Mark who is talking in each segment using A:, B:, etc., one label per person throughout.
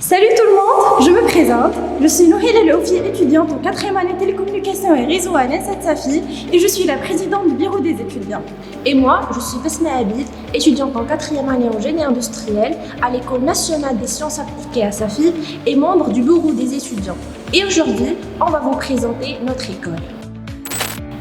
A: Salut tout le monde, je me présente. Je suis Nohel El Oufi, étudiante en 4e année télécommunications et réseau à l'ENSA Safi et je suis la présidente du bureau des étudiants.
B: Et moi, je suis Besma Abid, étudiante en 4e année en génie industriel à l'École nationale des sciences appliquées à Safi et membre du bureau des étudiants. Et aujourd'hui, on va vous présenter notre école.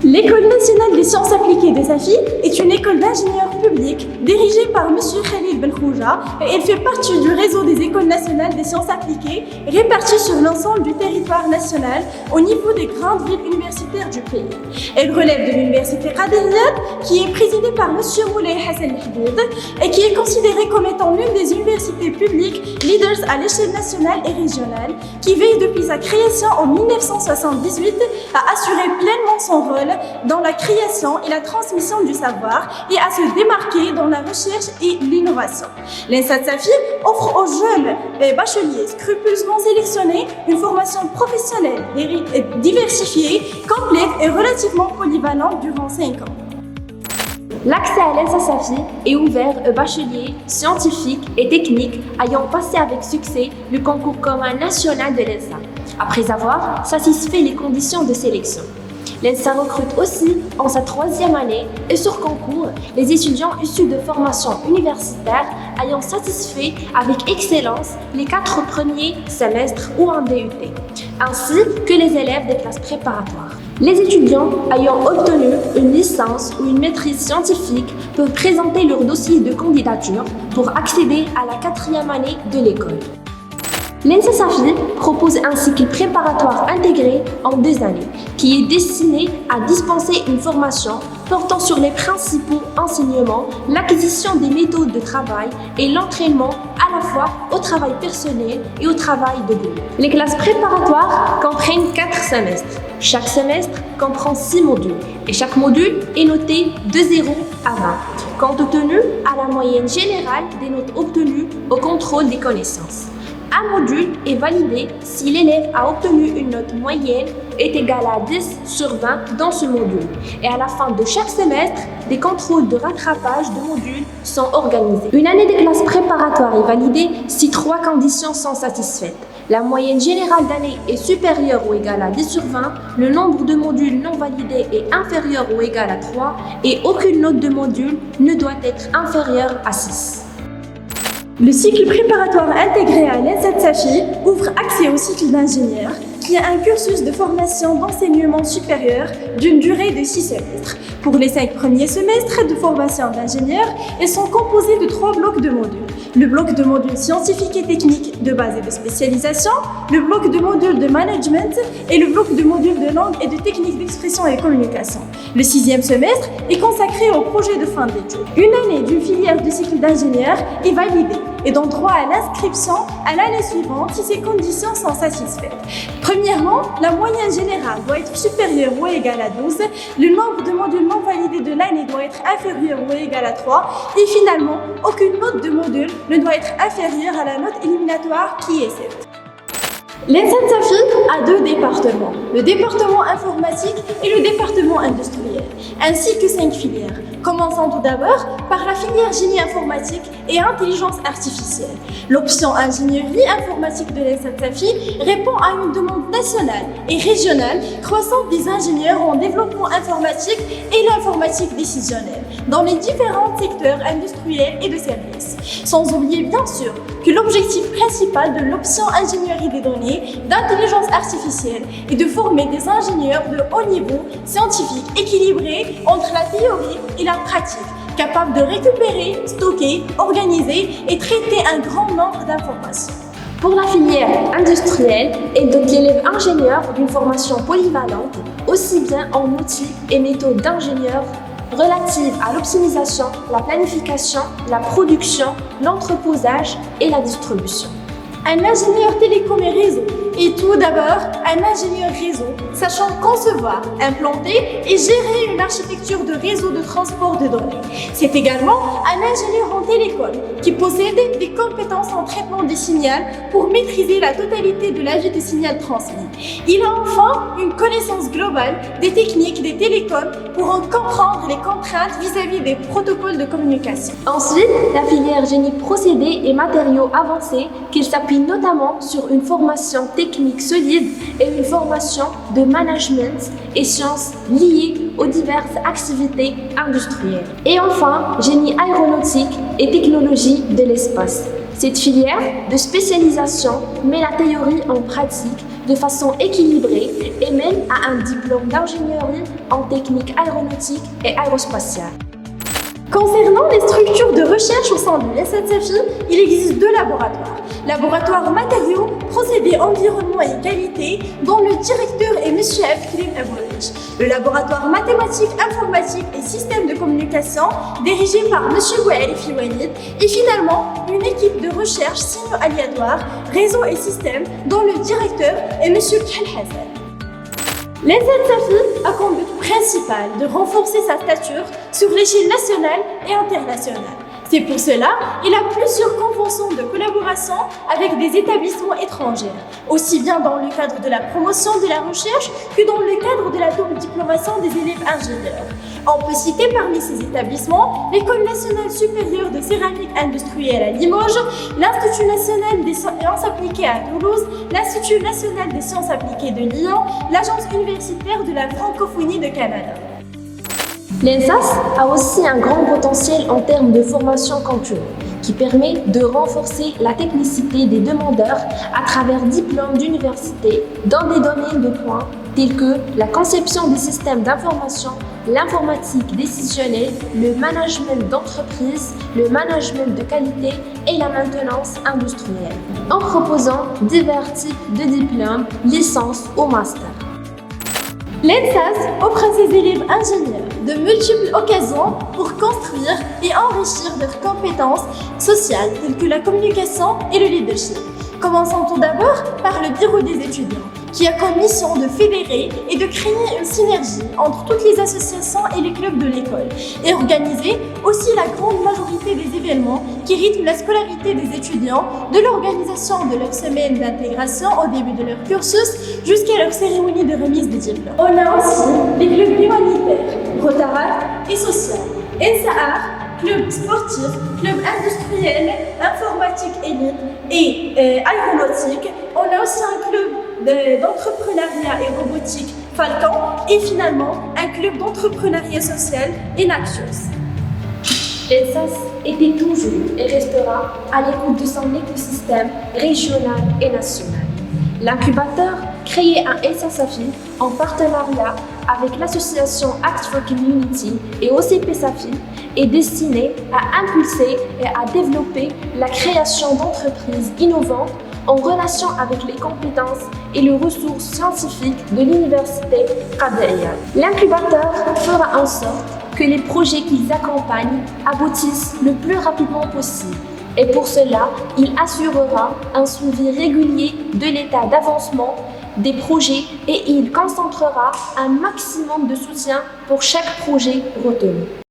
A: L'École nationale des sciences appliquées de Safi est une école d'ingénieurs publics dirigée par M. Khalil Belkhouja et elle fait partie du réseau des écoles nationales des sciences appliquées réparties sur l'ensemble du territoire national au niveau des grandes villes universitaires du pays. Elle relève de l'université Qadiriyat qui est présidée par M. Moulay Hassan Hadid et qui est considérée comme étant l'une des universités publiques leaders à l'échelle nationale et régionale qui veille depuis sa création en 1978 à assurer pleinement son rôle dans la création et la transmission du savoir et à se démarquer dans la recherche et l'innovation. L'ENSA Safi offre aux jeunes bacheliers scrupuleusement sélectionnés une formation professionnelle diversifiée, complète et relativement polyvalente durant 5 ans.
B: L'accès à l'ENSA Safi est ouvert aux bacheliers scientifiques et techniques ayant passé avec succès le concours commun national de l'ENSA, après avoir satisfait les conditions de sélection. L'ENSA recrute aussi en sa 3e année et sur concours les étudiants issus de formations universitaires ayant satisfait avec excellence les 4 premiers semestres ou en DUT, ainsi que les élèves des classes préparatoires. Les étudiants ayant obtenu une licence ou une maîtrise scientifique peuvent présenter leur dossier de candidature pour accéder à la 4e année de l'école. L'ENSA Safi propose un cycle préparatoire intégré en 2 années, qui est destiné à dispenser une formation portant sur les principaux enseignements, l'acquisition des méthodes de travail et l'entraînement à la fois au travail personnel et au travail de groupe. Les classes préparatoires comprennent 4 semestres. Chaque semestre comprend 6 modules et chaque module est noté de 0 à 20, compte tenu à la moyenne générale des notes obtenues au contrôle des connaissances. Un module est validé si l'élève a obtenu une note moyenne est égale à 10 sur 20 dans ce module. Et à la fin de chaque semestre, des contrôles de rattrapage de modules sont organisés. Une année de classe préparatoire est validée si 3 conditions sont satisfaites. La moyenne générale d'année est supérieure ou égale à 10 sur 20, le nombre de modules non validés est inférieur ou égal à 3 et aucune note de module ne doit être inférieure à 6.
A: Le cycle préparatoire intégré à l'ENSA Safi ouvre accès au cycle d'ingénieur, qui est un cursus de formation d'enseignement supérieur d'une durée de 6 semestres. Pour les 5 premiers semestres de formation d'ingénieur, ils sont composés de 3 blocs de modules. Le bloc de modules scientifiques et techniques de base et de spécialisation, le bloc de modules de management et le bloc de modules de langue et de techniques d'expression et communication. Le 6e semestre est consacré au projet de fin d'études. Une année d'une filière de cycle d'ingénieur est validée et donne droit à l'inscription à l'année suivante si ces conditions sont satisfaites. Premièrement, la moyenne générale doit être supérieure ou égale à 12, le nombre de modules non validés de l'année doit être inférieur ou égal à 3 et finalement, aucune note de module ne doit être inférieure à la note éliminatoire qui est 7. L'ENSA Safi a 2 départements, le département informatique et le département industriel, ainsi que 5 filières. Commençons tout d'abord par la filière génie informatique et intelligence artificielle. L'option ingénierie informatique de l'ENSA Safi répond à une demande nationale et régionale croissante des ingénieurs en développement informatique et l'informatique décisionnelle dans les différents secteurs industriels et de services. Sans oublier bien sûr que l'objectif principal de l'option ingénierie des données d'intelligence artificielle est de former des ingénieurs de haut niveau scientifique équilibrés entre la théorie et la pratique, capables de récupérer, stocker, organiser et traiter un grand nombre d'informations.
B: Pour la filière industrielle, elle dote l'élève ingénieur d'une formation polyvalente, aussi bien en outils et méthodes d'ingénieur relatives à l'optimisation, la planification, la production, l'entreposage et la distribution.
A: Un ingénieur télécom et réseau est tout d'abord un ingénieur réseau, sachant concevoir, implanter et gérer une architecture de réseau de transport de données. C'est également un ingénieur en télécom qui possède des compétences en traitement des signaux pour maîtriser la totalité de la vie du signal transmis. Il a enfin une connaissance globale des techniques des télécoms pour en comprendre les contraintes vis-à-vis des protocoles de communication.
B: Ensuite, la filière génie procédés et matériaux avancés qu'il s'appuie notamment sur une formation technique solide et une formation de management et sciences liées aux diverses activités industrielles. Et enfin, génie aéronautique et technologie de l'espace. Cette filière de spécialisation met la théorie en pratique de façon équilibrée et mène à un diplôme d'ingénierie en technique aéronautique et aérospatiale.
A: Concernant les structures de recherche au sein de l'ESSAD Safi, il existe 2 laboratoires. Laboratoire matériaux, procédés, environnement et qualité, dont le directeur est M. Abkrim Aboulich. Le laboratoire mathématiques, informatique et systèmes de communication, dirigé par M. Boualifi Walid. Et finalement, une équipe de recherche signaux aléatoires, réseaux et systèmes, dont le directeur est M. Khal Hassan. L'ESSAD Safi a comme but principal de renforcer sa stature sur l'échelle nationale et internationale. C'est pour cela qu'il a plusieurs conventions de collaboration avec des établissements étrangers, aussi bien dans le cadre de la promotion de la recherche que dans le cadre de la double diplomation des élèves ingénieurs. On peut citer parmi ces établissements l'École nationale supérieure de céramique industrielle à Limoges, l'Institut national des sciences appliquées à Toulouse, l'Institut national des sciences appliquées de Lyon, l'Agence universitaire de la francophonie de Canada.
B: L'ENSAS a aussi un grand potentiel en termes de formation continue, qui permet de renforcer la technicité des demandeurs à travers diplômes d'université dans des domaines de pointe tels que la conception des systèmes d'information, l'informatique décisionnelle, le management d'entreprise, le management de qualité et la maintenance industrielle, en proposant divers types de diplômes, licences ou masters.
A: L'ENSAS offre à ses élèves ingénieurs de multiples occasions pour construire et enrichir leurs compétences sociales telles que la communication et le leadership. Commençons tout d'abord par le bureau des étudiants, qui a comme mission de fédérer et de créer une synergie entre toutes les associations et les clubs de l'école, et organiser aussi la grande majorité des événements qui rythment la scolarité des étudiants, de l'organisation de leur semaine d'intégration au début de leur cursus jusqu'à leur cérémonie de remise des diplômes. On a aussi les clubs humanitaires, Rotaract et social, NSAR, club sportif, club industriel, informatique élite et aéronautique. On a aussi un club d'entrepreneuriat et robotique, Falcon, et finalement un club d'entrepreneuriat social, Enaxios.
B: L'ENSAS était toujours et restera à l'écoute de son écosystème régional et national. L'incubateur, créé à ESSAD Safi en partenariat avec l'association Act for Community et OCP Safi, est destiné à impulser et à développer la création d'entreprises innovantes en relation avec les compétences et les ressources scientifiques de l'université Qadria. L'incubateur fera en sorte que les projets qu'ils accompagnent aboutissent le plus rapidement possible. Et pour cela, il assurera un suivi régulier de l'état d'avancement des projets et il concentrera un maximum de soutien pour chaque projet retenu.